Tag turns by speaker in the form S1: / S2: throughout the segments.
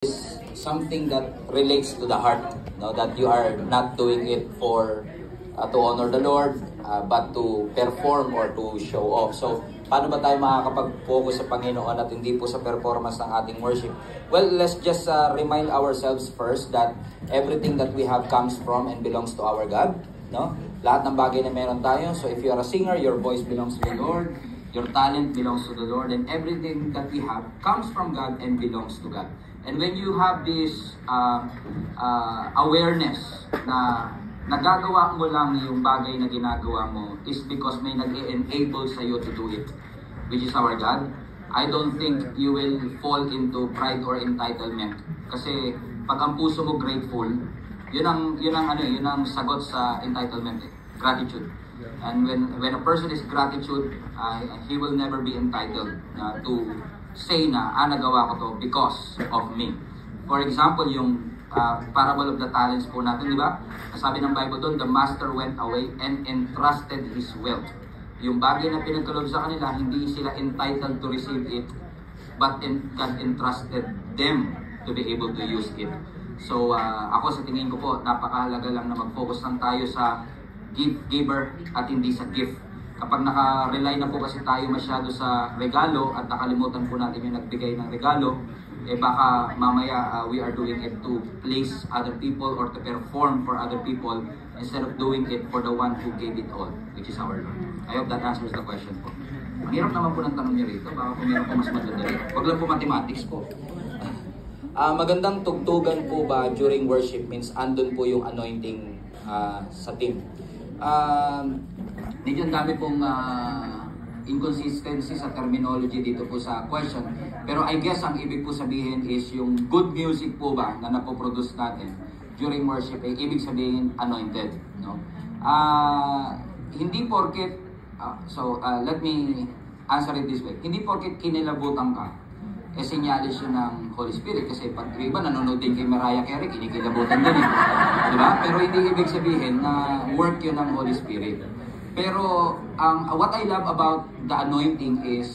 S1: is something that relates to the heart, no? That you are not doing it for to honor the Lord, but to perform or to show off. So, paano ba tayo makakapag-focus sa Panginoon at hindi po sa performance ng ating worship? Well, let's just remind ourselves first that everything that we have comes from and belongs to our God, no? Lahat ng bagay na meron tayo. So, if you are a singer, your voice belongs to the Lord. Your talent belongs to the Lord, and everything that we have comes from God and belongs to God. And when you have this awareness na nagagawa mo lang yung bagay na ginagawa mo is because may nag-enable sa iyo to do it, which is our God, I don't think you will fall into pride or entitlement. Kasi pag ang puso mo grateful, yun ang sagot sa entitlement, gratitude. And when a person is gratitude, he will never be entitled to say na, nagawa ko to because of me. For example, yung parable of the talents po natin, di ba? Sabi ng Bible doon, the master went away and entrusted his wealth. Yung bagay na pinagkalob sa kanila, hindi sila entitled to receive it, but God entrusted them to be able to use it. So, ako sa tingin ko po, napakahalaga lang na mag-focus lang tayo sa giver at hindi sa gift. Kapag naka-rely na po kasi tayo masyado sa regalo at nakalimutan po natin yung nagbigay ng regalo, baka mamaya we are doing it to please other people or to perform for other people instead of doing it for the one who gave it all, which is our Lord. I hope that answers the question po. Ang hirap naman po ng tanong niyo rito, baka kung meron po mas madadali. Huwag lang po mathematics po. Magandang tugtugan po ba during worship means andun po yung anointing sa team. Medyo dami pong inconsistency sa terminology dito po sa question. Pero I guess ang ibig po sabihin is yung good music po ba na napoproduce natin during worship ay ibig sabihin anointed, no? Hindi porket let me answer it this way. Hindi porket kinilabutan ka sinyalis yun ng Holy Spirit. Kasi pag iba nanonood din kay Mariah Carey, kinikilabutan din eh. Diba? Pero hindi ibig sabihin na work yun ng Holy Spirit. Pero what I love about the anointing is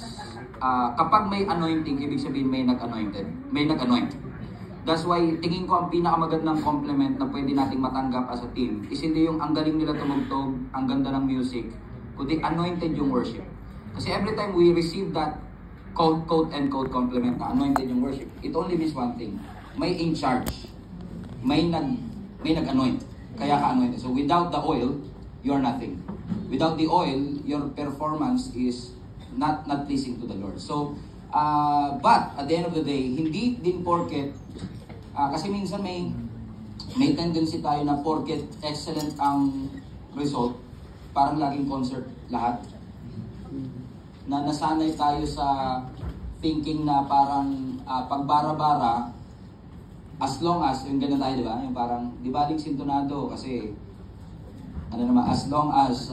S1: kapag may anointing, ibig sabihin may nag-anointed. May nag-anoint. That's why tingin ko ang pinakamagandang compliment na pwede nating matanggap as a team is hindi yung ang galing nila tumugtog, ang ganda ng music, kundi anointed yung worship. Kasi every time we receive that quote and quote compliment na anointed yung worship, it only means one thing. May in charge. May nag-anoint. Kaya ka-anointed. So without the oil, you're nothing. Without the oil, your performance is not pleasing to the Lord. So, but at the end of the day, hindi din porket, kasi minsan may tendency tayo na porket excellent ang result, parang laging concert lahat. Na nasanay tayo sa thinking na parang pagbara-bara, as long as, yung ganun tayo, di ba? Yung parang, di baling sintonado kasi, as long as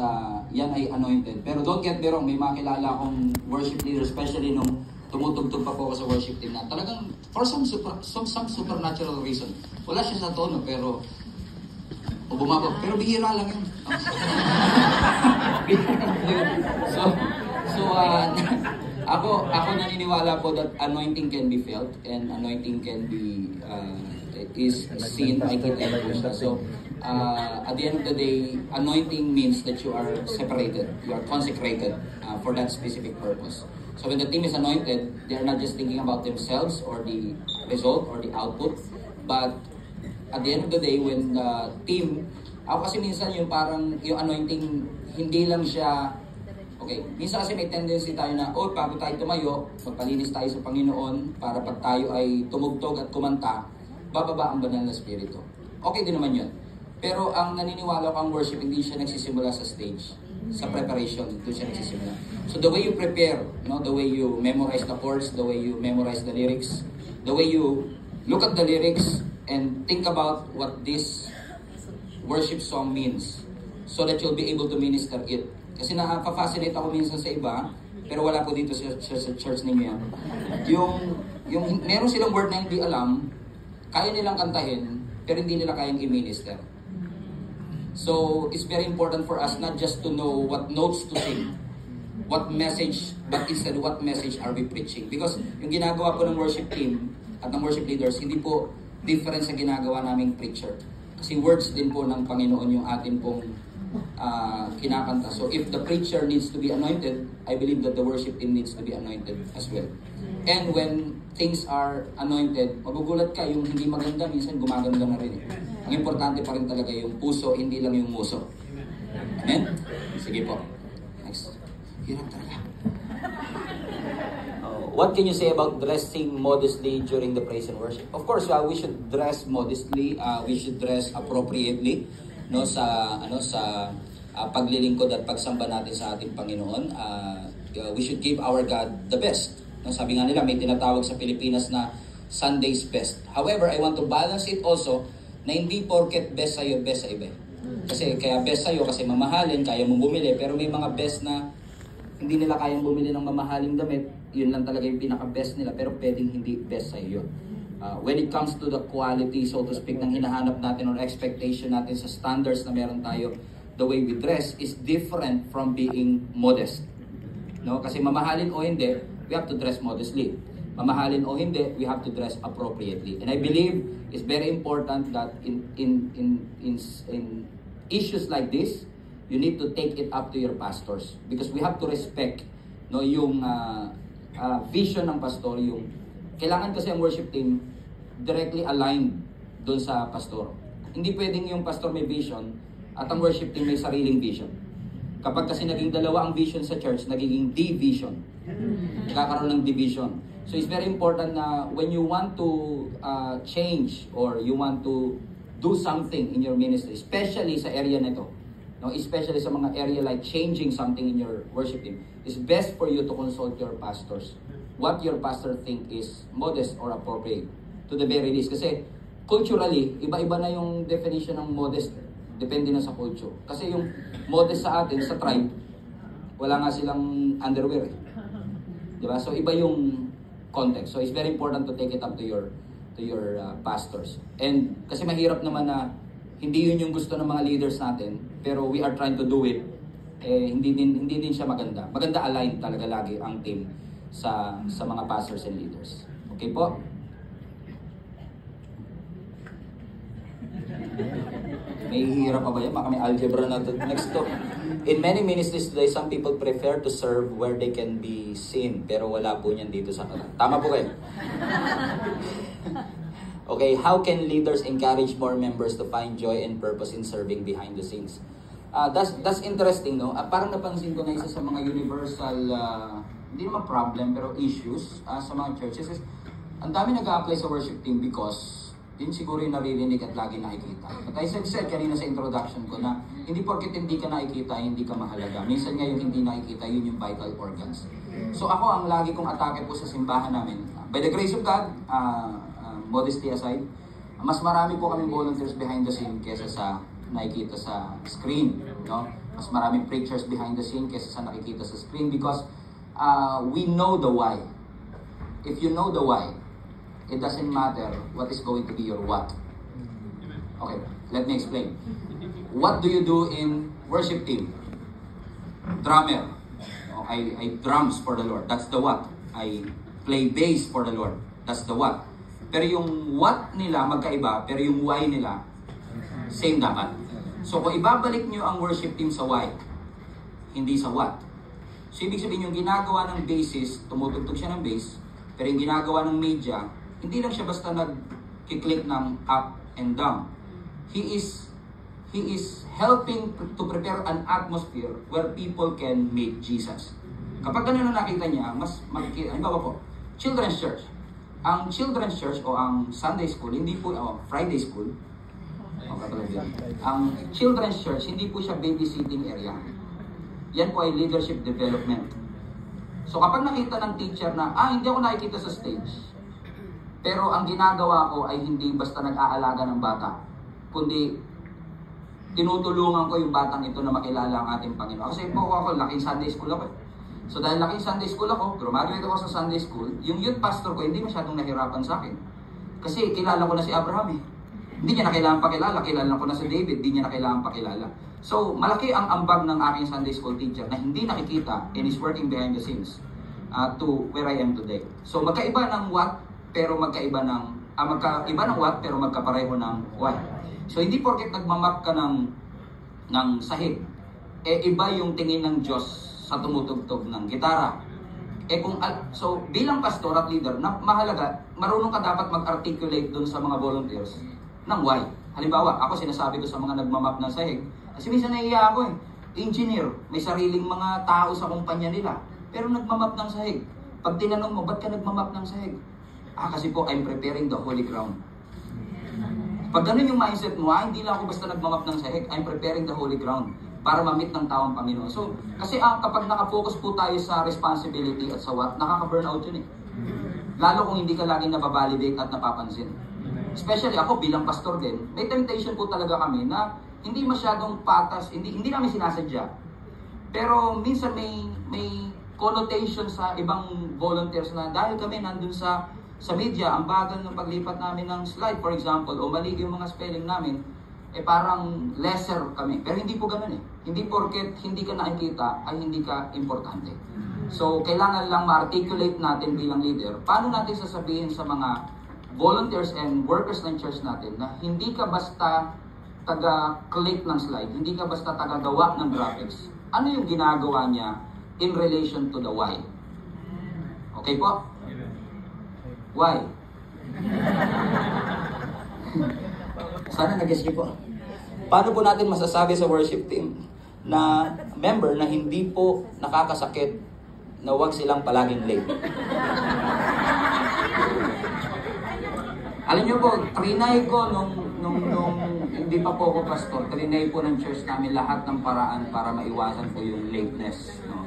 S1: yan ay anointed. Pero don't get me wrong, may makilala akong worship leader, especially nung tumutugtog pa po ako sa worship team na talagang, for some supernatural reason, wala siya sa tono, pero, bumaba, pero bihira lang yun. So, ako naniniwala po that anointing can be felt and anointing can be is seen, makikita po siya. So, at the end of the day, anointing means that you are separated, you are consecrated for that specific purpose. So when the team is anointed, they are not just thinking about themselves or the result or the output, but at the end of the day, when the team, ako kasi minsan yung parang, yung anointing, hindi lang siya, okay, minsan kasi may tendency tayo na, bago tayo tumayo, magpalinis tayo sa Panginoon para pag tayo ay tumugtog at kumanta, bababa ang banal na spirito. Okay din naman yun. Pero ang naniniwala ko ang worship, hindi siya nagsisimula sa stage. Sa preparation, doon siya nagsisimula. So the way you prepare, the way you memorize the chords, the way you memorize the lyrics, the way you look at the lyrics and think about what this worship song means so that you'll be able to minister it. Kasi nakaka-fascinate ako minsan sa iba, pero wala po dito sa church ninyo yan. Yung meron silang word na hindi alam, kaya nilang kantahin, pero hindi nila kayang i-minister. So, it's very important for us not just to know what notes to sing, what message, but instead what message are we preaching. Because yung ginagawa po ng worship team, at ng worship leaders, hindi po different sa ginagawa naming preacher. Kasi words din po ng Panginoon yung atin pong kinakanta. So if the preacher needs to be anointed, I believe that the worship team needs to be anointed as well. And when things are anointed, magugulat ka, yung hindi maganda, minsan gumaganda na rin. Ang importante pa rin talaga yung puso, hindi lang yung muso. Amen? Sige po. Next. Hirap talaga. What can you say about dressing modestly during the praise and worship? Of course, we should dress modestly. We should dress appropriately, no, sa paglilingkod at pagsamba natin sa ating Panginoon. We should give our God the best. No, sabi nga nila, may tinatawag sa Pilipinas na Sunday's best. However, I want to balance it also na hindi porket best sa'yo, best sa iba. Kasi kaya best sa'yo kasi mamahalin, kaya mong bumili, pero may mga best na hindi nila kayang bumili ng mamahaling damit, yun lang talaga yung pinaka-best nila, pero pwedeng hindi best sa'yo yun. When it comes to the quality, so to speak, ng hinahanap natin or expectation natin sa standards na meron tayo, the way we dress is different from being modest. No? Kasi mamahalin o hindi, we have to dress modestly. Mamahalin o hindi, we have to dress appropriately. And I believe it's very important that in issues like this, you need to take it up to your pastors because we have to respect, no, yung vision ng pastor. Yung kailangan kasi ang worship team directly aligned doon sa pastor. Hindi pwedeng yung pastor may vision at ang worship team may sariling vision. Kapag kasi naging dalawa ang vision sa church, nagiging division. Nagkakaroon ng division. So it's very important na when you want to change or you want to do something in your ministry, especially sa area nito, no, especially sa mga area like changing something in your worship team, it's best for you to consult your pastors. What your pastor think is modest or appropriate to the very least. Kasi culturally, iba-iba na yung definition ng modest. Depende na sa culture. Kasi yung modest sa atin, sa tribe, wala nga silang underwear. Diba? So iba yung context. So it's very important to take it up to your pastors. And kasi mahirap naman na hindi yun yung gusto ng mga leaders natin, pero we are trying to do it. Hindi din siya maganda. Maganda align talaga lagi ang team sa mga pastors and leaders. Okay po? May hihirap pa ba yan? Baka may algebra na next to. In many ministries today, some people prefer to serve where they can be seen. Pero wala po niyan dito sa kanila. Tama po kayo? Okay, how can leaders encourage more members to find joy and purpose in serving behind the scenes? That's interesting, no? Parang napansin ko na isa sa mga universal, hindi naman problem, pero issues sa mga churches. Ang dami nag-a-apply sa worship team because yun siguro yung naririnig at lagi nakikita. But I said kanina sa introduction ko na hindi porket hindi ka nakikita, hindi ka mahalaga. Minsan nga yung hindi nakikita, yun yung vital organs. So ako, ang lagi kong atake po sa simbahan namin, by the grace of God, modesty aside, mas marami po kaming volunteers behind the scene kesa sa nakikita sa screen. No? Mas maraming preachers behind the scene kesa sa nakikita sa screen because we know the why. If you know the why, it doesn't matter what is going to be your what. Okay, let me explain. What do you do in worship team? Drummer. I drums for the Lord. That's the what. I play bass for the Lord. That's the what. Pero yung what nila magkaiba, pero yung why nila same dapat. So kung ibabalik nyo ang worship team sa why, hindi sa what. So ibig sabihin yung ginagawa ng bassist, tumutugtog siya ng bass, pero yung ginagawa ng media, hindi lang siya basta nag-click ng up and down. He is helping to prepare an atmosphere where people can meet Jesus. Kapag ganun na nakita niya, mas makikita, halimbawa po, children's church. Ang children's church o ang Sunday school, hindi po, Friday school, ang children's church, hindi po siya babysitting area. Yan po ay leadership development. So kapag nakita ng teacher na, hindi ako nakikita sa stage, pero ang ginagawa ko ay hindi basta nag-aalaga ng bata, kundi tinutulungan ko yung batang ito na makilala ang ating Panginoon. Kasi po ako, laking Sunday school ako. So dahil laking Sunday school ako, graduate ako sa Sunday school, yung youth pastor ko hindi masyadong nahirapan sa akin. Kasi kilala ko na si Abraham eh. Hindi niya na kailangan pakilala, kilala ko na si David, hindi niya na kailangan pakilala. So malaki ang ambag ng aking Sunday school teacher na hindi nakikita and is working behind the scenes to where I am today. So magkaiba ng what pero magkaiba ng what pero magkapareho ng why. So hindi porket nagmamap ka ng sahig, iba yung tingin ng Diyos sa tumutugtog ng gitara. So bilang pastor at leader, mahalaga, marunong ka dapat mag-articulate dun sa mga volunteers ng why. Halimbawa, ako sinasabi ko sa mga nagmamap ng sahig, kasi minsan nahiya ako engineer, may sariling mga tao sa kumpanya nila, pero nagmamap ng sahig. Pag tinanong mo, ba't ka nagmamap ng sahig? Kasi po, I'm preparing the holy ground. Pag ganun yung mindset mo, hindi lang ako basta nagmamap ng sahig, I'm preparing the holy ground para ma-meet ng taong Panginoon. So, kasi kapag nakafocus po tayo sa responsibility at sa what, nakaka-burnout yun eh. Lalo kung hindi ka laging nababalidate at napapansin. Especially ako bilang pastor din, may temptation po talaga kami na hindi masyadong patas, hindi namin sinasadya. Pero minsan may connotation sa ibang volunteers na dahil kami nandun sa media, ang bagal ng paglipat namin ng slide, for example, o mali yung mga spelling namin, parang lesser kami. Pero hindi po ganun eh. Hindi porket hindi ka nakikita ay hindi ka importante. So, kailangan lang ma-articulate natin bilang leader. Paano natin sasabihin sa mga volunteers and workers ng church natin na hindi ka basta taga-click ng slide, hindi ka basta taga-gawa ng graphics. Ano yung ginagawa niya in relation to the why? Okay po? Why? Sana nag-guess niyo po. Paano po natin masasabi sa worship team na member na hindi po nakakasakit na huwag silang palaging late? Alam niyo po, trinay ko nung hindi pa po ako pastor, trinay po ng church namin lahat ng paraan para maiwasan po yung lateness. No?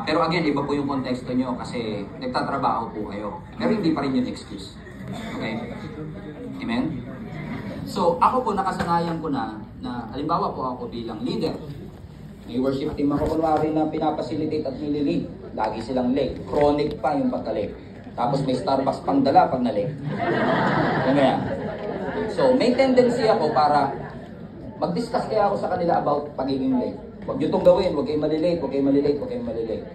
S1: Pero again, iba po yung konteksto nyo kasi nagtatrabaho po kayo. Pero hindi pa rin yung excuse. Okay? Amen? So, ako po nakasanayan ko na halimbawa po ako bilang leader. May worship team ako kunwari na pinapacilitate at nililate. Lagi silang late. Chronic pa yung pagka-late. Tapos may Starbucks pang dala pag na-late. Ganyan. So, may tendency ako para mag-discuss kaya ako sa kanila about pagiging late. Huwag nyo itong gawin, huwag kayong malilate, huwag kayong malilate, huwag kayong malilate.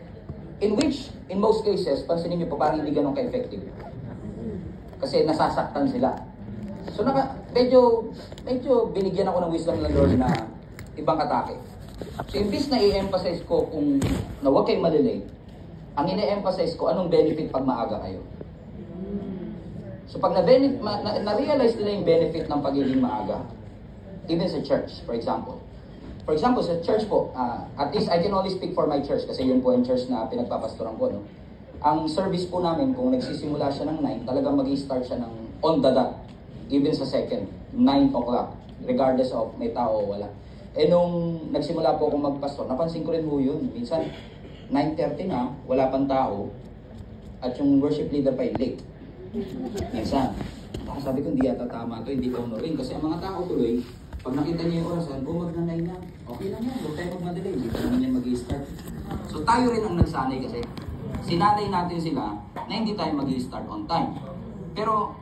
S1: In most cases, pansinin nyo po, parang hindi ganun ka-effective. Kasi nasasaktan sila. So, medyo binigyan ako ng wisdom ng Lord na ibang atake. So, imbis na i-emphasize ko kung na huwag kayong malilate, ang ine-emphasize ko, anong benefit pag maaga kayo. So, pag na-realize nila yung benefit ng pagiging maaga, even sa church, for example, sa church po, at least I can only speak for my church kasi yun po yung church na pinagpapastoran ko. No? Ang service po namin, kung nagsisimula siya ng 9, talagang mag-i-start siya ng on the dot. Even sa second, 9 o'clock, regardless of may tao o wala. Nung nagsimula po akong magpastor, napansin ko rin po yun. Minsan, 9:30 na, wala pang tao, at yung worship leader pa late. Minsan, sabi ko, hindi yata tama ito, hindi ko honorin. Kasi ang mga tao tuloy, pag nakita niyo yung orasan, mag-9 na. Okay lang yan, huwag tayo magmadali. Hindi pa naman yan mag-i-start. So tayo rin ang nagsanay kasi sinanay natin sila na hindi tayo mag-i-start on time. Pero,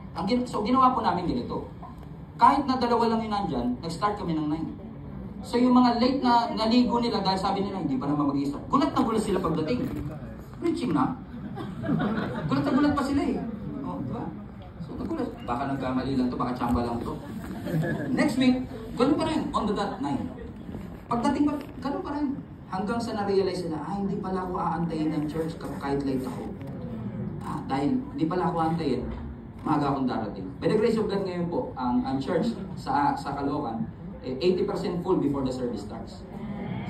S1: ginawa po namin ganito. Kahit na dalawa lang yung nandyan, nag-start kami ng 9. So yung mga late na naligo nila dahil sabi nila, hindi pa naman mag-i-start. Gulat na gulat sila pagdating. Preaching na. Gulat na gulat pa sila eh. Oh, diba? So nagulat. Baka nagkamali lang to, baka tsamba lang to. Next week, ganun pa rin, on the dot 9. Pagdating pa, ganun pa rin. Hanggang sa na-realize nila, hindi pala ako aantayin ng church kahit late ako. Dahil hindi pala ako aantayin, maaga akong darating. By the grace of God ngayon po, ang church sa Caloocan, 80% full before the service starts.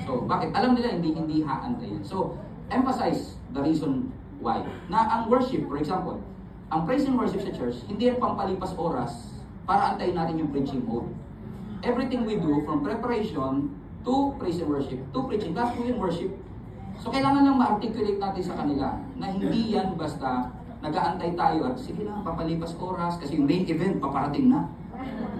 S1: So, bakit? Alam nila hindi haantayin. So, emphasize the reason why. Na ang worship, for example, ang praise and worship sa church, hindi yan pampalipas oras para antayin natin yung preaching mode. Everything we do, from preparation to praise and worship, to preaching, that's po yung worship. So, kailangan lang ma-articulate natin sa kanila na hindi yan basta nag-aantay tayo at sige lang, papalipas oras kasi yung main event paparating na.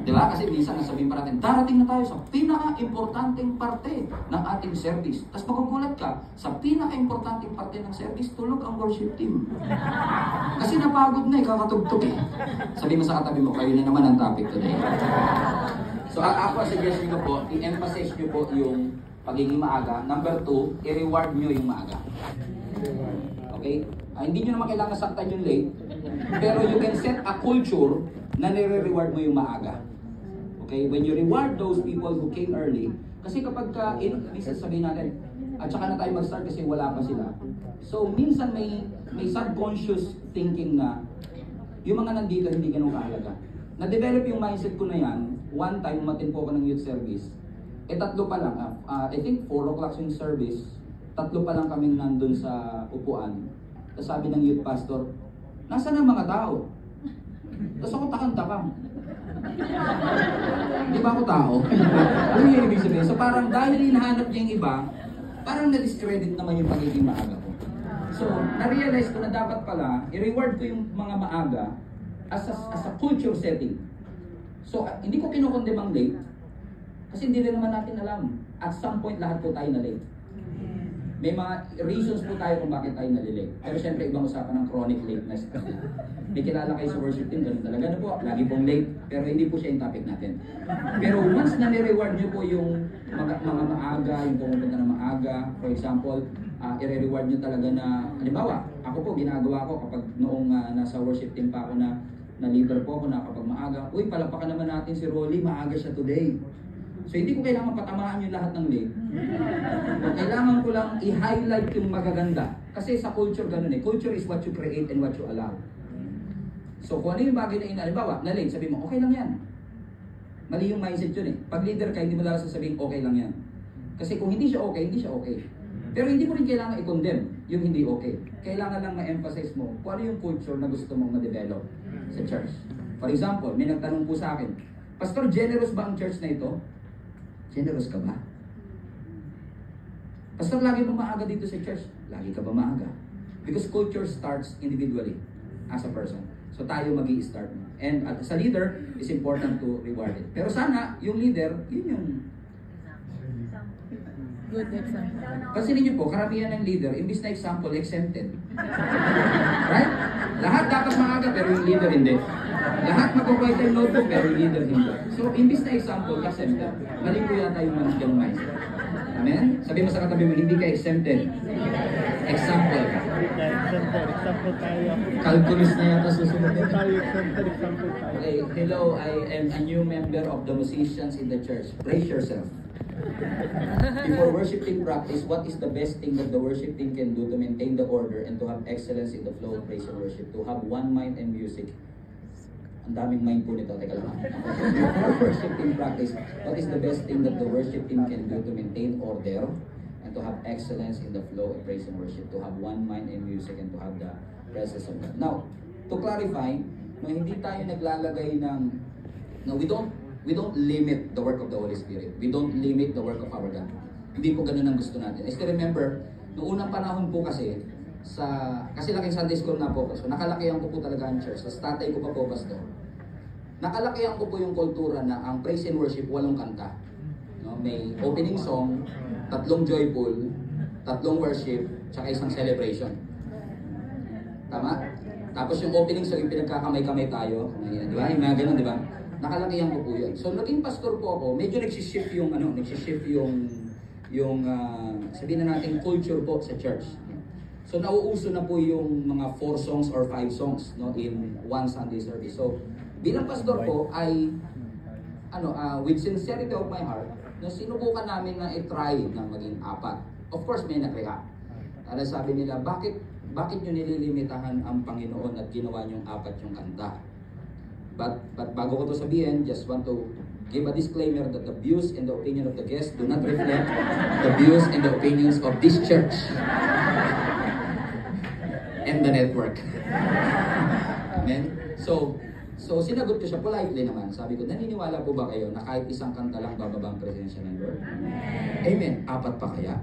S1: Diba? Kasi minsan nasabihin pa natin, darating na tayo sa pinaka-importanting parte ng ating service. Tapos magugulat ka, sa pinaka-importanting parte ng service, tulog ang worship team. Kasi napagod na kakatugtog eh. Sabi mo sa katabi mo, kayo na naman ang topic today. So ako, suggestion ko po, i-emphasize nyo po yung pagiging maaga. Number 2, i-reward nyo yung maaga. Okay? Hindi nyo naman kailangan saktan yung late, pero you can set a culture na nire-reward mo yung maaga. Okay? When you reward those people who came early, kasi kapag minsan sabihin natin, at saka na tayo mag-start kasi wala pa sila. So, minsan may subconscious thinking na yung mga nandito hindi ganun kahalaga. Na-develop yung mindset ko na yan, one time umatin po ako ng youth service, tatlo pa lang, I think 4 o'clock yung service, tatlo pa lang kaming nandun sa upuan. Tapos sabi ng youth pastor, nasaan ang mga tao? Tapos ako takang-takang. Di ba ako tao? Ano yung ibig sabihin? So parang dahil hinahanap niya yung iba, parang na-discredit naman yung pagiging maaga ko. So, na-realize ko na dapat pala, i-reward ko yung mga maaga as a culture setting. So, hindi ko kinukondem ang late, kasi hindi rin naman natin alam. At some point, lahat po tayo na late. May mga reasons po tayo kung bakit tayo nalilate. Pero syempre, ibang usapan ng chronic lateness. May kilala kayo sa worship team, ganun talaga na po. Lagi pong late, pero hindi po siya yung topic natin. Pero once na nire-reward nyo po yung mga maaga, yung pumupunta ng maaga, for example, i-reward nyo talaga na, halimbawa, ako po, ginagawa ko kapag noong nasa worship team pa ako na leader po ako na kapag maaga, uy, palapakan naman natin si Rolly, maaga siya today. So hindi ko kailangan patamaan yung lahat ng late. Kailangan ko lang i-highlight yung magaganda. Kasi sa culture ganun eh. Culture is what you create and what you allow. So kung ano yung bagay na inalibawa, na late, sabi mo, okay lang yan. Mali yung mindset yun eh. Pag leader ka, hindi mo lang sasabihin, okay lang yan. Kasi kung hindi siya okay, hindi siya okay. Pero hindi mo rin kailangan i-condemn yung hindi okay. Kailangan lang ma-emphasize mo kung ano yung culture na gusto mong ma-develop sa church. For example, may nagtanong po sa akin, Pastor, generous ba ang church na ito? Generous ka ba? Pastor, lagi ba maaga dito sa church? Lagi ka ba maaga? Because culture starts individually as a person. So tayo mag-i-start. And as a leader, it's important to reward it. Pero sana, yung leader, yun yung
S2: good example.
S1: Pansinin niyo po, karamihan ng leader, imbis na example, exempted. Right? Lahat dapat maaga, pero yung leader hindi. Lahat mag-provide ng notebook, pero yung leader hindi. So, imbis na example, exempted. Mali po yata yung managyang mindset. Amen? Sabi mo sa katabi mo, hindi ka exempted. Example ka.
S3: Example tayo.
S1: Calculus na yata susunod.
S3: Tayo example tayo.
S1: Okay, hello, I am a new member of the musicians in the church. Brace yourself. Before worship team practice, what is the best thing that the worship team can do to maintain the order and to have excellence in the flow of praise and worship? To have one mind and music. Ang daming mind po nito. Teka lang. Before worship team practice, what is the best thing that the worship team can do to maintain order and to have excellence in the flow of praise and worship? To have one mind and music and to have the presence of God. Now, to clarify, no, hindi tayo naglalagay ng, no, we don't limit the work of the Holy Spirit. We don't limit the work of our God. Hindi po ganun ang gusto natin. I still remember, noong unang panahon po kasi laking Sunday school na po. So nakalakihan ko po talaga ang church. Tapos tatay ko pa po, pastor. Nakalakihan ko po yung kultura na ang praise and worship, walong kanta. No? May opening song, 3 joyful, 3 worship, tsaka 1 celebration. Tama? Tapos yung opening song, yung pinagkakamay-kamay tayo. Ayan, di ba? Yung mga ganun, di ba? Nakalakihan ko po yun. So naging pastor po ako, medyo nagsishift yung sabihin na natin culture po sa church. So nauuso na po yung mga 4 songs or 5 songs, no, in one Sunday service. So bilang pastor po ay with sincerity of my heart, no, sinubukan namin na i-try na maging 4. Of course may nag-react. Ano sabi nila, bakit nyo nililimitahan ang Panginoon at ginawa nyong 4 yung kanta? But bago ko to sabihin, just want to give a disclaimer that the views and the opinion of the guests do not reflect the views and the opinions of this church and the network. Amen? So sinagot ko siya politely naman. Sabi ko, naniniwala po ba kayo na kahit isang kanta lang bababa ang presensya ng Lord? Amen. 4 pa kaya?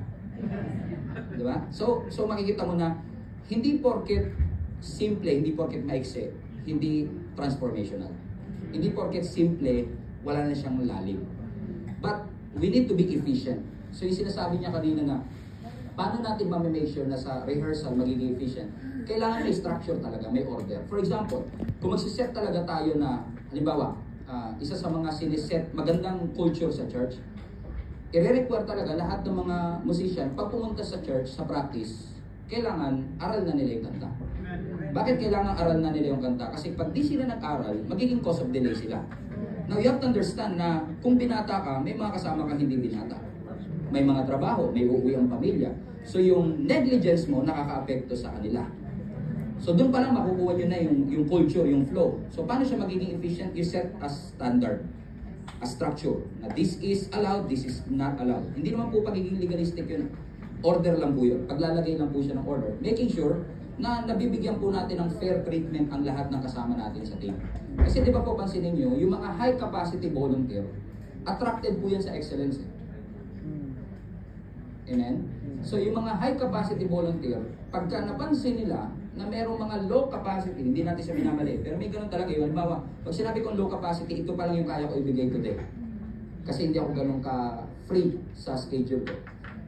S1: Diba? So makikita mo na hindi porket simple, hindi porket maikse, hindi transformational. Hindi porket simple, wala na siyang lalim. But we need to be efficient. So yung sinasabi niya kanina na, paano natin ma-make sure na sa rehearsal magiging efficient? Kailangan may structure talaga, may order. For example, kung magsiset talaga tayo na, halimbawa, isa sa mga siniset, magandang culture sa church, i-require talaga lahat ng mga musician, pag pumunta sa church, sa practice, kailangan aral na nila yung kanta. Bakit kailangan aral na nila yung kanta? Kasi pag di sila nag-aral, magiging cause of delay sila. Now, you have to understand na kung binata ka, may mga kasama kang hindi binata. May mga trabaho, may uuwi ang pamilya. So, yung negligence mo, nakaka-apekto sa kanila. So, doon pa lang makukuha nyo na yung culture, yung flow. So, paano siya magiging efficient? You set a standard, a structure. Na this is allowed, this is not allowed. Hindi naman po pagiging legalistic yun. Order lang po yun. Paglalagay lang po siya ng order. Making sure na nabibigyan po natin ng fair treatment ang lahat ng kasama natin sa team. Kasi di ba po pansinin nyo, yung mga high capacity volunteer, attracted po yan sa excellence. Amen? So yung mga high capacity volunteer, pagka napansin nila na merong mga low capacity, hindi natin siya minamali, pero may ganun talaga yun. Halimbawa, pag sinabi kong low capacity, ito pa lang yung kaya ko ibigay today. Kasi hindi ako ganun ka-free sa schedule ko.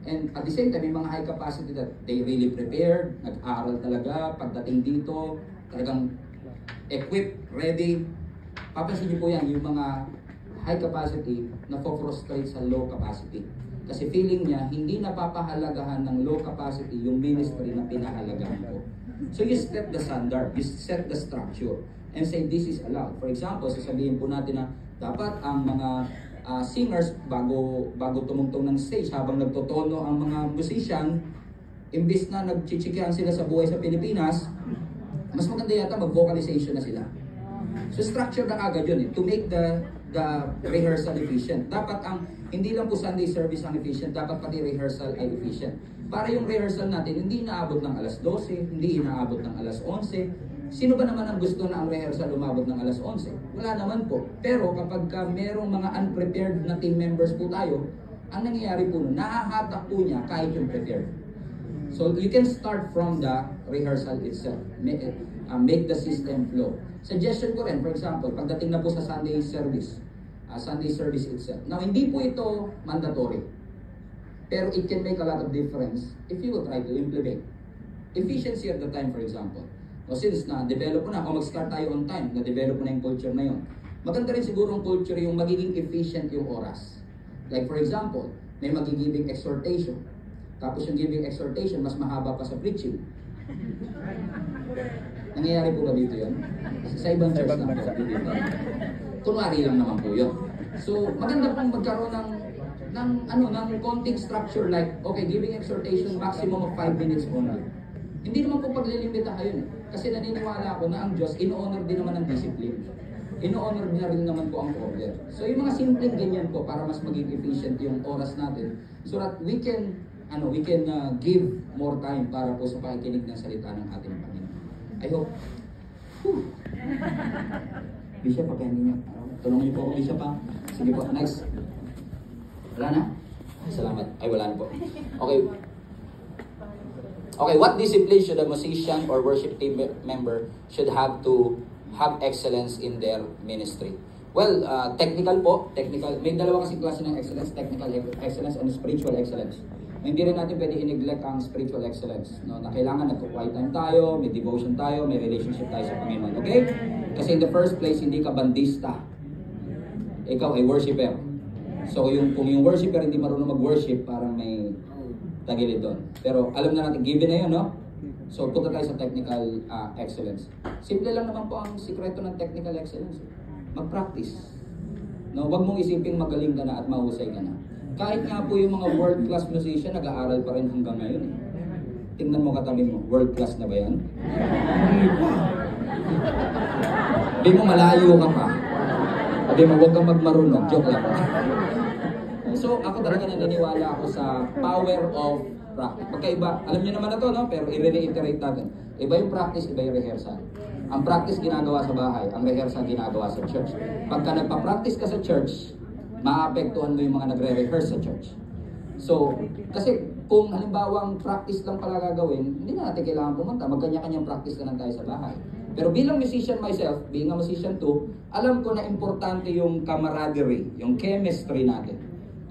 S1: And at the same time, may mga high capacity that they really prepared, nag-aral talaga, pagdating dito, talagang equipped, ready. Papansin niyo po yan, yung mga high capacity na frustrate sa low capacity. Kasi feeling niya, hindi napapahalagahan ng low capacity yung ministry na pinahalagahan ko. So you set the standard, you set the structure, and say this is allowed. For example, sasabihin po natin na dapat ang mga singers bago tumungtong ng stage habang nagtotono ang mga musician, imbis na nagchichikihan sila sa buhay sa Pilipinas, mas maganda yata mag-vocalization na sila. So structure na agad yun to make the rehearsal efficient. Dapat hindi lang po Sunday service ang efficient, dapat pati rehearsal ay efficient. Para yung rehearsal natin hindi inaabot ng alas 12, hindi inaabot ng alas 11. Sino ba naman ang gusto na ang rehearsal umabot ng alas 11? Wala naman po. Pero kapag merong mga unprepared na team members po tayo, ang nangyayari po nun, nahahatak po niya kahit yung prepared. So you can start from the rehearsal itself. Make the system flow. Suggestion ko rin, for example, pagdating na po sa Sunday service itself. Now, hindi po ito mandatory. Pero it can make a lot of difference if you will try to implement. Efficiency at the time, for example. O since na-develop na, o mag-start tayo on time, na-develop na yung culture na yun. Maganda rin siguro ang culture yung magiging efficient yung oras. Like for example, may magigiving exhortation. Tapos yung giving exhortation, mas mahaba pa sa preaching. Nangyayari po ba dito yun? Sa ibang church na po. Kunwari lang naman po yun. So, maganda pong magkaroon ng konting structure like, okay, giving exhortation, maximum of 5 minutes only. Hindi naman po paglilimita kayo. Kasi naniniwala ako na ang Diyos, in-honor din naman ang discipline. In-honor niya rin naman po ang order. So yung mga simpleng ganyan po para mas maging efficient yung oras natin so that we can give more time para po sa pakikinig ng salita ng ating Panginoon. I hope. Bishop, pagkainin niyo. Tulungan niyo po ako, Bishop, ha? Sige po, next. Wala na? Salamat. Ay, wala na po. Okay, what discipline should a musician or worship team member should have to have excellence in their ministry? Well, technical po. May dalawa kasi klase ng excellence, technical excellence and spiritual excellence. Hindi rin natin pwede i-neglect ang spiritual excellence. No? Na kailangan nagko-quiet time tayo, may devotion tayo, may relationship tayo sa Panginoon. Okay? Kasi in the first place, hindi ka bandista. Ikaw ay worshiper. So kung yung worshiper hindi marunong mag-worship, parang may tagilid doon. Pero alam na natin, given na yun, no? So punta tayo sa technical excellence. Simple lang naman po ang sikreto ng technical excellence. Mag-practice. No? Huwag mong isiping magaling ka na at mahusay ka na. Kahit nga po yung mga world-class musician, nag-aaral pa rin hanggang ngayon. Tingnan mo katabi mo, world-class na ba yan? Hindi mo malayo ka pa. Sabi mo, huwag kang magmarunong. Joke lang. So, ako talaga naniniwala ako sa power of practice. Magkaiba. Alam niyo naman na to, no? Pero i-reiterate natin. Iba yung practice, iba yung rehearsal. Ang practice ginagawa sa bahay, ang rehearsal ginagawa sa church. Pagka nagpa-practice ka sa church, maapektuhan mo yung mga nagre-rehearse sa church. So, kasi kung halimbawa ang practice lang pala gagawin, hindi na natin kailangan pumunta. Magkanya-kanyang practice na lang tayo sa bahay. Pero bilang musician myself, being a musician too, alam ko na importante yung camaraderie, yung chemistry natin.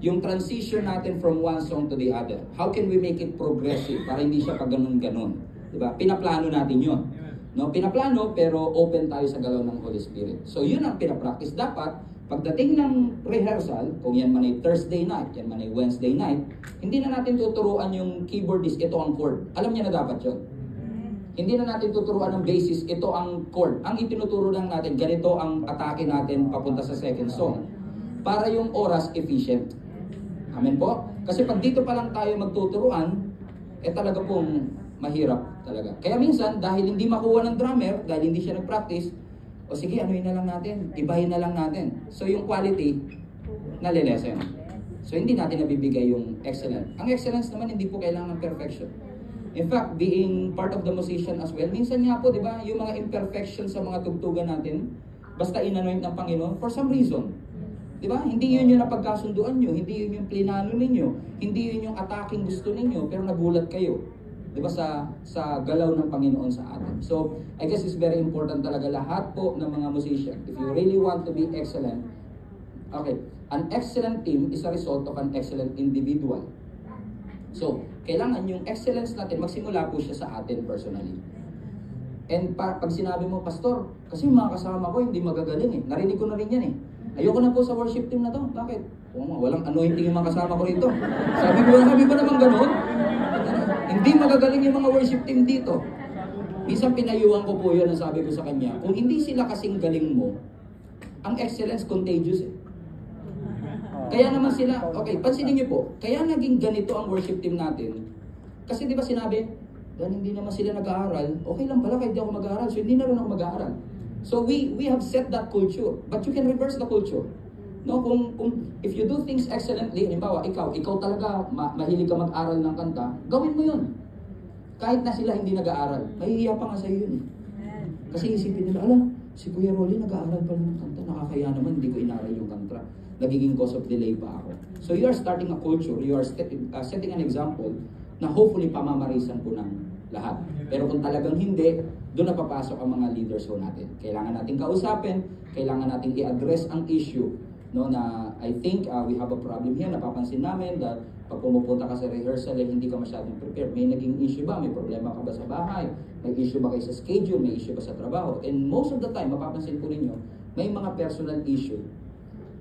S1: Yung transition natin from one song to the other. How can we make it progressive para hindi siya pag-ganon-ganon? Diba? Pinaplano natin yun. No? Pinaplano pero open tayo sa galaw ng Holy Spirit. So yun ang pinapractice. Dapat, Pagdating ng rehearsal, kung yan man ay Thursday night, yan man ay Wednesday night, hindi na natin tuturuan yung keyboardist, ito ang chord. Alam niya na dapat yun. Hindi na natin tuturuan ng basis, ito ang chord. Ang itinuturo lang natin, ganito ang atake natin papunta sa second song. Para yung oras efficient. Amen po? Kasi pag dito pa lang tayo magtuturuan, talaga pong mahirap talaga. Kaya minsan, dahil hindi makuha ng drummer, dahil hindi siya nag-practice, o sige, anuhin na lang natin, ibahin na lang natin. So yung quality, nalilesen. So hindi natin nabibigay yung excellence. Ang excellence naman, hindi po kailangan ng perfection. In fact, being part of the musician as well, minsan nga po, di ba, yung mga imperfections sa mga tugtugan natin, basta inanoint ng Panginoon, for some reason. Di ba? Hindi yun yung napagkasunduan nyo, hindi yun yung plinano ninyo, hindi yun yung attacking gusto ninyo, pero nagulat kayo. Di ba, sa galaw ng Panginoon sa atin. So, I guess it's very important talaga lahat po ng mga musician. If you really want to be excellent, okay, an excellent team is a result of an excellent individual. So, kailangan yung excellence natin, magsimula po siya sa atin personally. And pag sinabi mo, Pastor, kasi yung mga kasama ko hindi magagaling eh. Narinig ko na rin yan eh. Ayoko na po sa worship team na to. Bakit? Walang anointing yung mga kasama ko rito. Sabi ba naman ganun? Hindi magagaling yung mga worship team dito. Minsan pinayuhan ko po yun ang sabi ko sa kanya, kung hindi sila kasing galing mo, ang excellence contagious eh. Kaya naman sila, okay, pansinin niyo po, kaya naging ganito ang worship team natin. Kasi di ba sinabi, dahil hindi naman sila nag-aaral, okay lang pala kahit di ako mag-aaral, so hindi na rin ako mag-aaral. So we have set that culture, but you can reverse the culture. No, kung if you do things excellently, halimbawa, ikaw talaga mahilig ka mag-aral ng kanta, gawin mo yun. Kahit na sila hindi nag-aaral, mahihiya pa nga sa iyo yun. Kasi isipin nila, si Kuya Rolly nag-aaral pa ng kanta, nakakaya naman, hindi ko inaral yung kanta. Nagiging cause of delay pa ako. So you are starting a culture, you are setting an example na hopefully pamamarisan po ng lahat. Pero kung talagang hindi, doon na papasok ang mga leaders ho natin. Kailangan natin kausapin, kailangan natin i-address ang issue. No, na I think we have a problem here. Napapansin namin that pag pumupunta ka sa rehearsal hindi ka masyadong prepared. May naging issue ba? May problema ka ba sa bahay? May issue ba kayo sa schedule? May issue ba sa trabaho? And most of the time, mapapansin po ninyo, may mga personal issue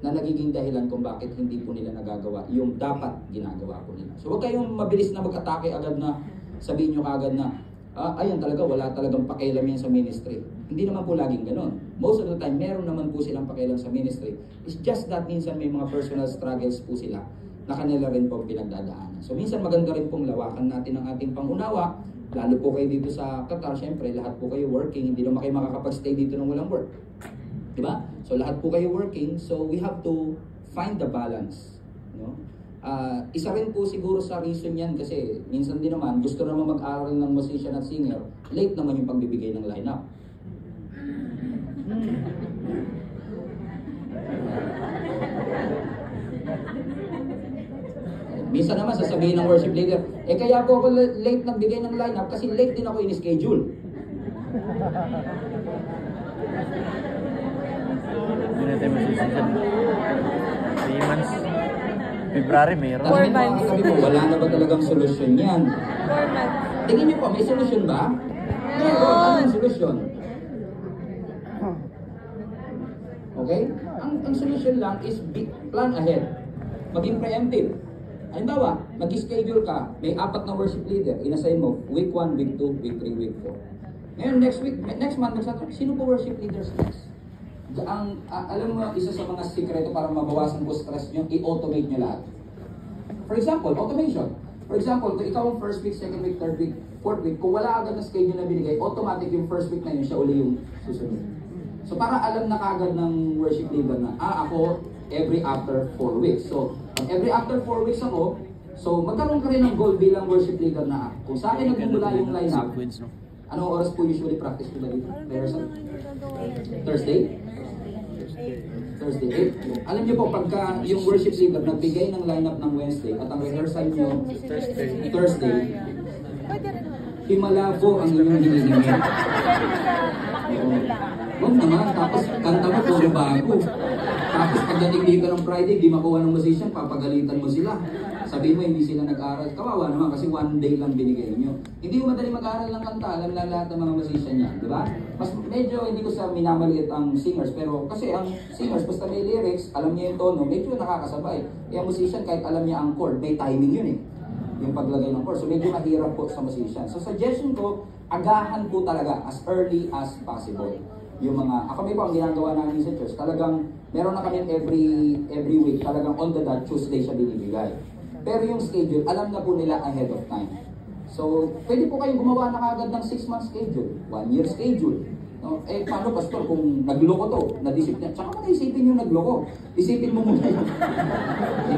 S1: na nagiging dahilan kung bakit hindi po nila nagagawa yung dapat ginagawa po nila. So huwag kayong mabilis na mag-atake agad na sabihin nyo agad na ayun talaga, wala talagang pakialam yan sa ministry. Hindi naman po laging ganun. Most of the time, meron naman po silang pakialam sa ministry. It's just that minsan may mga personal struggles po sila na kanila rin po pinagdadaanan. So minsan maganda rin pong lawakan natin ang ating pangunawa. Lalo po kayo dito sa Qatar, syempre lahat po kayo working, hindi naman kayo makakapag-stay dito nang walang work. Diba? So lahat po kayo working, so we have to find the balance. No? Isa rin po siguro sa reason yan kasi minsan din naman gusto naman mag-aral ng musician at singer, late naman yung pagbibigay ng lineup. Minsan naman sasabihin ng worship leader, kaya po ako late nagbigay ng lineup kasi late din ako in-schedule.
S2: Hindi natin masisisan. 3 months. February mayroon.
S4: 4 months.
S1: Sabi mo, wala na ba talagang solusyon yan?
S4: 4 months.
S1: Tingin niyo po, may solusyon ba? Meron. Ano yung solusyon? Okay? Ang solusyon lang is plan ahead. Maging preemptive. Halimbawa, mag-schedule ka, may 4 na worship leader, in-assign mo, week 1, week 2, week 3, week 4. Ngayon, next month, sino po worship leaders next? Alam mo, isa sa mga sikreto para mabawasan po stress nyo, i-automate nyo lahat. For example, automation. For example, kung ikaw ang first week, second week, third week, fourth week, kung wala agad na schedule na binigay, automatic yung first week na yun, siya uli yung susunod. So para alam na kagad ng worship leader na, ako every after 4 weeks. So, every after 4 weeks ako, so magkaroon ka rin ng goal bilang worship leader na kung sa akin nagmumula yung lineup, anong oras po usually practice ko ba dito? Rehearsal? Thursday? Thursday. Alam niyo po, pagka yung worship leader nagbigay ng lineup ng Wednesday at ang rehearsal niyo Thursday, himalabo ang inyong hinihingi. Huwag naman, tapos kanta mo puro bago. Tapos pagdating dito ng Friday, di makuha ng musician, papagalitan mo sila. Sabihin mo, hindi sila nag-aral. Kawawa naman kasi one day lang binigay nyo. Hindi mo madali mag-aral ng kanta. Alam na lahat ng mga musician yan, di ba? Mas medyo hindi ko sa minamaliit ang singers, pero kasi ang singers, basta may lyrics, alam niya yung tono, medyo nakakasabay. Yung musician, kahit alam niya ang chord, may timing yun eh. Yung paglagay ng chord. So medyo mahirap po sa musician. So suggestion ko, agahan po talaga as early as possible. Yung mga, ako may po ang ginagawa namin sa church, talagang meron na kami every week, talagang on the dot, Tuesday siya binibigay. Pero yung schedule, alam na po nila ahead of time. So, pwede po kayong gumawa na kagad ng 6-month schedule, 1-year schedule. No? Eh, paano, pastor, kung nagloko to, na-discipline, tsaka mo naisipin yung nagloko. Isipin mo muna yun.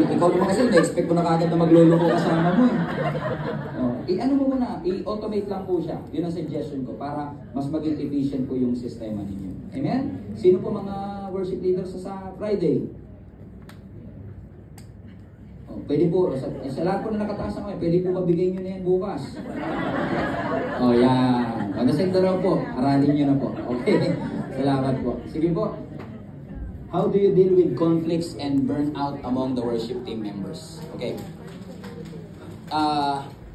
S1: Ikaw naman kasi, na-expect mo na kagad na magloloko kasama mo eh. Ano mo muna, i-automate lang po siya. Yun ang suggestion ko para mas maging efficient po yung sistema ninyo. Amen? Sino po mga worship leaders sa Friday? Pwede po, sa lahat po na nakataas na kayo, pwede po mabigay nyo na yan bukas. Yan. Magasig na raw po, aralin nyo na po. Okay, salamat po. Sige po. How do you deal with conflicts and burnout among the worship team members? Okay.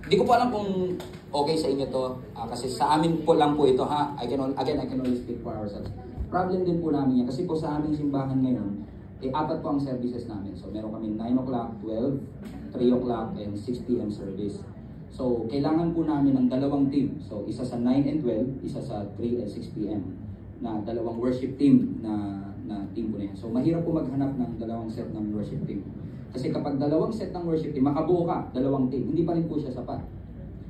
S1: Hindi ko po alam kung okay sa inyo to, kasi sa amin po lang po ito ha. I can only speak for ourselves. Problem din po namin yan, kasi po sa aming simbahan ngayon, apat po ang services namin. So, meron kami 9 o'clock, 12, 3 o'clock, and 6 p.m. service. So, kailangan po namin ng dalawang team. So, isa sa 9 and 12, isa sa 3 and 6 p.m. na dalawang worship team na team po na yan. So, mahirap po maghanap ng dalawang set ng worship team. Kasi kapag dalawang set ng worship team, makabuo ka, dalawang team, hindi pa rin po siya sapat.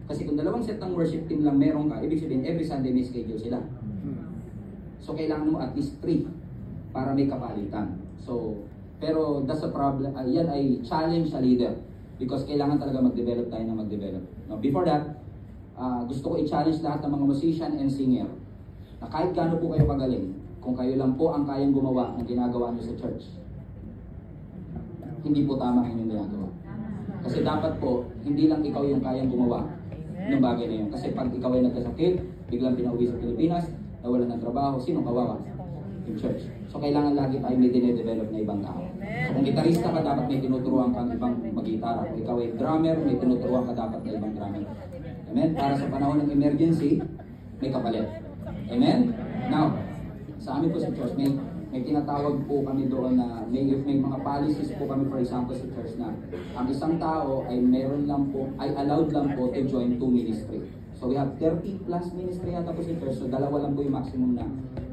S1: Kasi kung dalawang set ng worship team lang meron ka, ibig sabihin, every Sunday may schedule sila. So, kailangan mo at least 3 para may kapalitan. So, pero that's a problem. Yan ay challenge sa leader because kailangan talaga mag-develop tayo na mag-develop. Now, before that, gusto ko i-challenge lahat ng mga musician and singer na kahit gaano po kayo kagaling, kung kayo lang po ang kayang gumawa ng ginagawa nyo sa church, hindi po tama ang inyong ginagawa. Kasi dapat po, hindi lang ikaw yung kayang gumawa ng bagay na yun. Kasi pag ikaw ay nagkasakit, biglang pinauwi sa Pilipinas, nawalan ng trabaho, sino kawawa? Yung church. So, kailangan lagi tayo may dinedevelop na ibang tao. So, kung gitarista ka, dapat may tinuturuan kang ibang mag-gitara. Kung ikaw ay drummer, may tinuturuan ka dapat na ibang drummer. Amen? Para sa panahon ng emergency, may kapalit. Amen? Now, sa amin po sa church, may tinatawag po kami doon na may mga policies po kami, for example, sa church na ang isang tao ay allowed lang po to join 2 ministry. So, we have 30 plus ministry yata po sa church. So, 2 lang po yung maximum na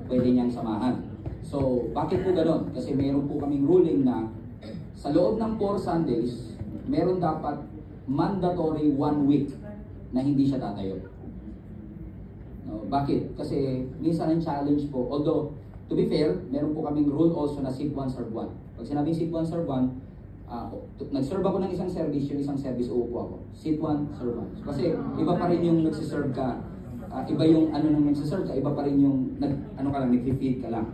S1: pwede niyang samahan. So, bakit po gano'n? Kasi meron po kaming ruling na sa loob ng 4 Sundays, meron dapat mandatory 1 week na hindi siya tatayo. No, bakit? Kasi minsan ang challenge po, although, to be fair, meron po kaming rule also na sit one, serve one. Pag sinabing sit one, serve one, nag-serve ako ng isang service, yung isang service uupo ako. Sit one, serve one. Kasi iba pa rin yung nagsiserve ka, iba yung nung nagsiserve ka, iba pa rin yung nag-feed ka lang.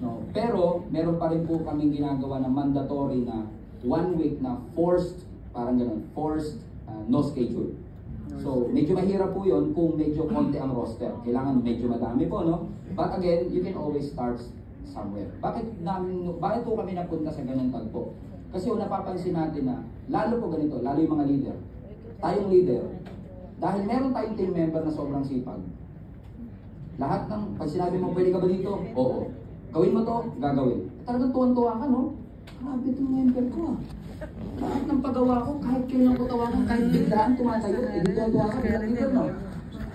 S1: No? Pero, meron pa rin po kaming ginagawa na mandatory na 1 week na forced, parang gano'n, forced no schedule. So, medyo mahirap po yun kung medyo konti ang roster. Kailangan medyo madami po, no? But again, you can always start somewhere. Bakit po kami napunta sa ganung tagpo? Kasi napapansin natin na, lalo po ganito, lalo yung mga leader. Tayong leader, dahil meron tayong team member na sobrang sipag, lahat ng, pag sinabi mo, pwede ka ba dito? Oo. Gawin mo to, gagawin. Talagang tuwan-tuwa ka, no? Grabe itong member ko, Kahit ng paggawa ko, kahit kailan ko tawagan, kahit biglaan tumatayo, biglaan ka, bilang leader, no?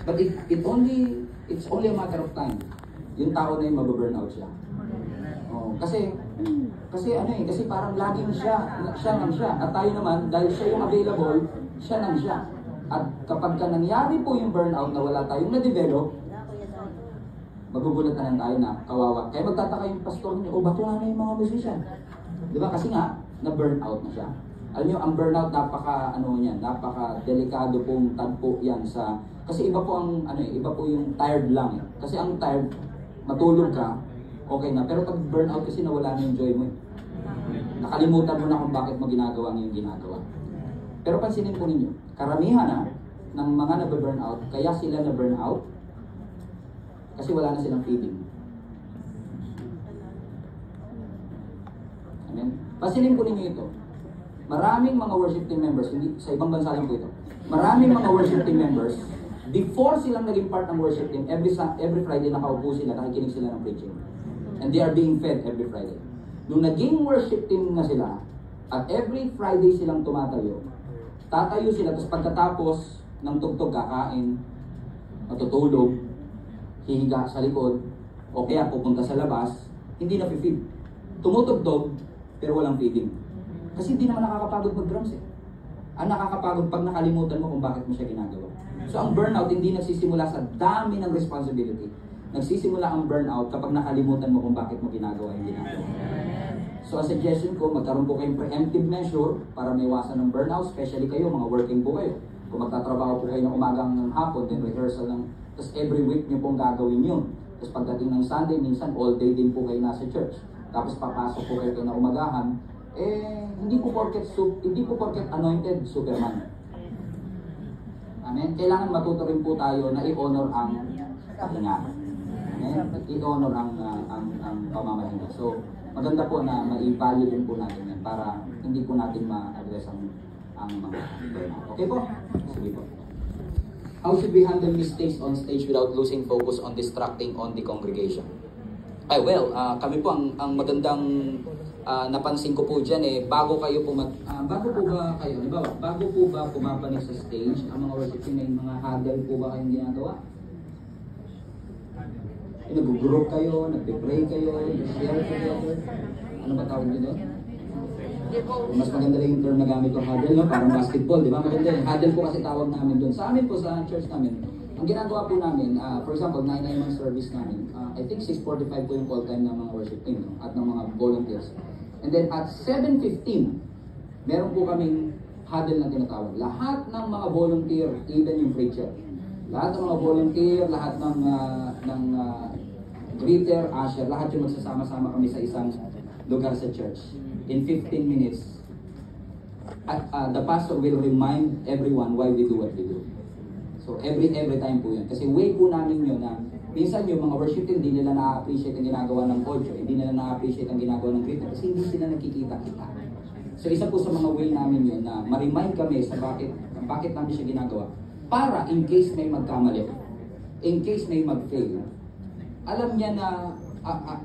S1: But it's only a matter of time. Yung tao na yung mababurnout siya. Kasi parang laging siya nang siya. At tayo naman, dahil siya yung available, siya nang siya. At kapag nangyari po yung burnout na wala tayong na-develop, magugulat na lang tayo na kawawa. Kaya magtataka yung pastor niyo, ba't wala na yung mga musician? Di ba? Kasi nga, na-burnout na siya. Alam niyo, ang burnout, napaka-delikado pong tagpo yan sa... Kasi iba po iba po yung tired lang. Kasi ang tired, matulog ka, okay na. Pero pag burnout kasi nawala na yung joy mo. Nakalimutan mo na kung bakit mo ginagawa ang yung ginagawa. Pero pansinin po ninyo, karamihan ng mga nabe-burnout, kaya sila na-burnout, kasi wala na silang feeding. Amen? Pansinin po ninyo ito. maraming mga worship team members, hindi, sa ibang bansa lang po ito, maraming mga worship team members, before silang naging part ng worship team, every Friday nakaupo sila, nakikinig sila ng preaching. And they are being fed every Friday. Nung naging worship team na sila, at every Friday silang tumatayo, tatayo sila, tapos pagkatapos ng tugtog, kakain, matutulog, hihiga sa likod, o kaya pupunta sa labas, hindi na feed. Tumutugtog, pero walang feeding. Kasi hindi naman nakakapagod mag-drums eh. Ang nakakapagod pag nakalimutan mo kung bakit mo siya ginagawa. So ang burnout hindi nagsisimula sa dami ng responsibility. Nagsisimula ang burnout kapag nakalimutan mo kung bakit mo ginagawa yung ginagawa. So ang suggestion ko, magkaroon po kayong preemptive measure para maiwasan ng burnout, especially kayo, mga working po kayo. Kung magtatrabaho po kayo ng umagang ng hapon, then rehearsal ng, tapos every week nyo pong gagawin yun. Tapos pagdating ng Sunday, minsan all day din po kayo nasa church. Tapos papasok po kayo na umagahan, hindi po porket anointed Superman. Amen? Kailangan matuto rin po tayo na i-honor ang pahinga. Amen? I-honor ang pamamahinga. So, maganda po na ma-value din po natin yan para hindi po natin ma-address ang mga burnout. Okay po? Sige po. How should we handle mistakes on stage without losing focus on distracting on the congregation? Kami po ang magandang napansin ko po dyan bago kayo bago po ba pumapanig sa stage, ang mga worship team, may mga huddle po ba kayong ginagawa? Nag-group kayo, nag-pray kayo, nag-share together? Ano ba tawag nyo doon? Mas maganda lang yung term na gamit yung huddle, no? Parang basketball, di ba? Maganda yung huddle po kasi tawag namin doon. Sa amin po, sa church namin, ang ginagawa po namin, for example, 9 month service namin, I think 6:45 po yung call time ng mga worship team, no? At ng mga volunteers. And then at 7:15, meron po kaming huddle na tinatawag. Lahat ng mga volunteer, even yung preacher, lahat ng mga volunteer, lahat ng greeter, usher, lahat yung magsasama-sama kami sa isang lugar sa church. In 15 minutes, the pastor will remind everyone why we do what we do. So every time po yun. Kasi way po namin yun na minsan yung mga worship team, hindi nila na-appreciate ang ginagawa ng audio, hindi nila na-appreciate ang ginagawa ng greeter kasi hindi sila nakikita-kita. So isa po sa mga way namin yun na ma-remind kami sa bakit namin siya ginagawa. Para in case may magkamali, in case may mag-fail, alam niya na,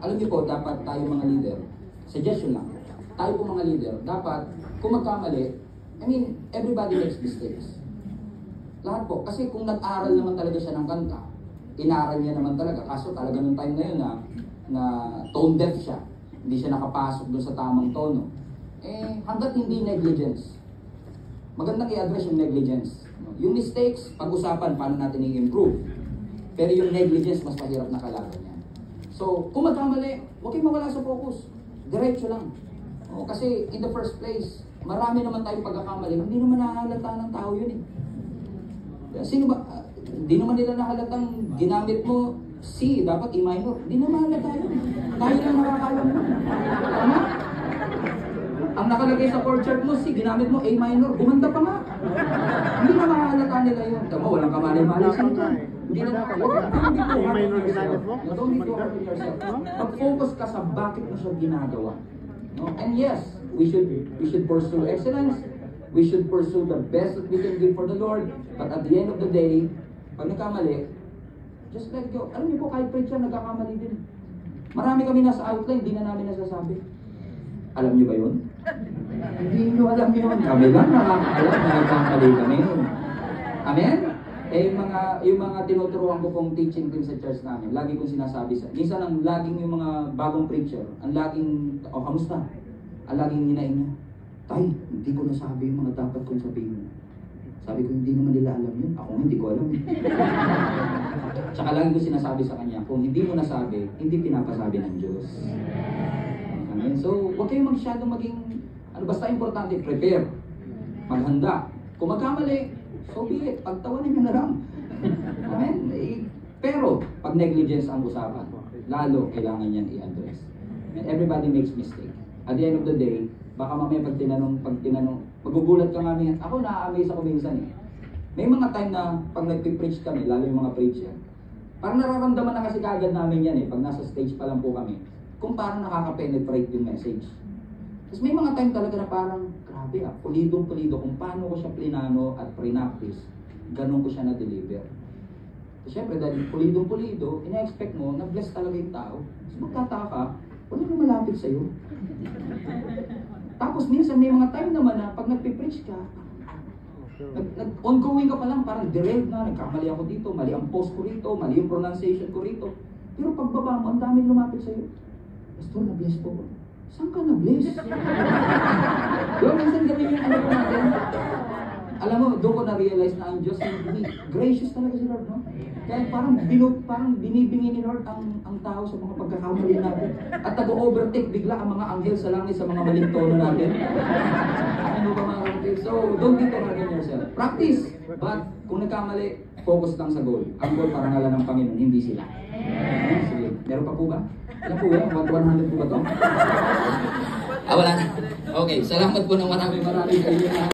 S1: alam niyo po, dapat tayo mga leader, suggestion lang, tayo po mga leader, dapat kung magkamali, everybody makes mistakes. Lahat po, kasi kung nag-aral naman talaga siya ng kanta, inaral niya naman talaga, kaso talaga nung time na yun na tone deaf siya, hindi siya nakapasok doon sa tamang tono. Hanggat hindi negligence, magandang i-address yung negligence. Yung mistakes, pag-usapan paano natin i-improve. Pero yung negligence, mas mahirap na kalaban niya. So, kung magkamali, huwag kayong mawala sa focus. Diretso lang. Kasi in the first place, marami naman tayong pagkakamali, hindi naman nahalata ng tao yun Sino ba? Hindi naman nila nahalatang ginamit mo C, dapat E minor. Hindi naman nahalata yun. Tayo lang nakakalam mo. Tama? Ang nakalagay sa chord chart mo, C, ginamit mo A minor. Gumanda pa nga. Hindi na mahalata nila yun. Tama, walang kamali-mali sa ito. Hindi na A
S3: minor ginamit mo?
S1: Don't need to hurt yourself. Pag-focus ka sa bakit mo siya ginagawa. And yes, we should pursue excellence. We should pursue the best that we can give for the Lord. But at the end of the day, pag nagkamali, just let go. Alam niyo po, kahit preacher, nagkakamali din. Marami kami nasa outline, hindi na namin nasasabi. Alam niyo ba yun? Hindi niyo alam yun. Kami lang nakakaalam na nagkamali kami. Amen? Yung mga tinuturuan ko pong teaching din sa church namin, lagi kong sinasabi minsan ang laging yung mga bagong preacher, ang laging, kamusta? Ang laging hinain niya, Tay, hindi ko nasabi yung mga dapat kong sabihin. Sabi ko, hindi naman nila alam yun. Ako hindi ko alam. Tsaka lagi ko sinasabi sa kanya, kung hindi mo nasabi, hindi pinapasabi ng Diyos. Amen? So, huwag kayong masyadong maging, basta importante, prepare. Maghanda. Kung magkamali, so be it. Pagtawanin nyo na lang. Amen? Pero, pag negligence ang usapan, lalo kailangan yan i-address. And everybody makes mistake. At the end of the day, baka mamaya pag tinanong, magugulat ka namin. Ako na-amaze ako minsan May mga time na pag nagpipreach kami, lalo yung mga preacher, parang nararamdaman na kasi kagad namin yan pag nasa stage pa lang po kami, kung paano nakaka-penetrate yung message. Tapos may mga time talaga na parang, grabe pulidong-pulido kung paano ko siya plinano at pre-practice, ganun ko siya na-deliver. So, syempre, dahil pulidong-pulido, ina-expect mo na bless talaga yung tao. So, magtataka ka, wala nang malapit sa'yo. Tapos minsan may mga time naman na pag nagpipreach ka, ongoing ka pa lang, parang derailed na, nagkamali ako dito, mali ang post ko rito, mali yung pronunciation ko rito. Pero pagbaba mo, ang daming lumapit sa'yo. Pastor, na-bless po ko. Saan ka na-bless? Doon, minsan kami yung ano po natin. Alam mo, doon ko na-realize na ang Diyos, gracious talaga si Lord, no? Kaya parang binibingi ni Lord ang tao sa mga pagkakamali natin. At nag-overtake bigla ang mga anghel sa langit sa mga maling tono natin. Ano ba mga kapatid? So, don't get harden yourself. Practice. But kung nagkamali, focus lang sa goal. Ang goal para ngalan ng Panginoon, hindi sila. Sige, meron pa po ba? Ano po yan? 100 po ba to? Wala na. Okay, salamat po ng maraming sa inyo.